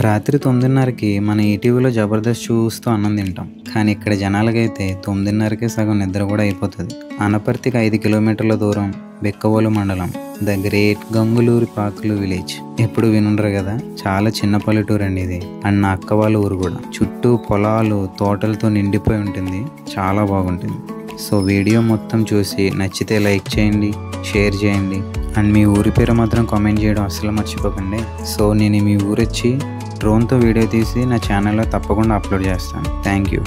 రాత్రి 9:30కి మన ఈటీవీలో జబర్దస్త్ చూస్తూ అన్నం తింటాం. కానీ ఇక్కడ జనాలకైతే 9:30కే సగం నిద్ర కూడా అయిపోతుంది. అనపర్తికి 5 కిలోమీటర్ల దూరం బెక్కవోలు మండలం ద గ్రేట్ గంగులూరి పాకులు విలేజ్. ఎప్పుడు వినుండరు కదా, చాలా చిన్న పల్లెటూరు అండి ఇది. అండ్ నా అక్క వాళ్ళ ఊరు కూడా. చుట్టూ పొలాలు తోటలతో నిండిపోయి ఉంటుంది, చాలా బాగుంటుంది. సో వీడియో మొత్తం చూసి నచ్చితే లైక్ చేయండి, షేర్ చేయండి, అండ్ మీ ఊరి పేరు మాత్రం కామెంట్ చేయడం అస్సలు మర్చిపోకండి. సో నేను మీ ఊరు వచ్చి డ్రోన్తో వీడియో తీసి నా ఛానల్లో తప్పకుండా అప్లోడ్ చేస్తాను. Thank you.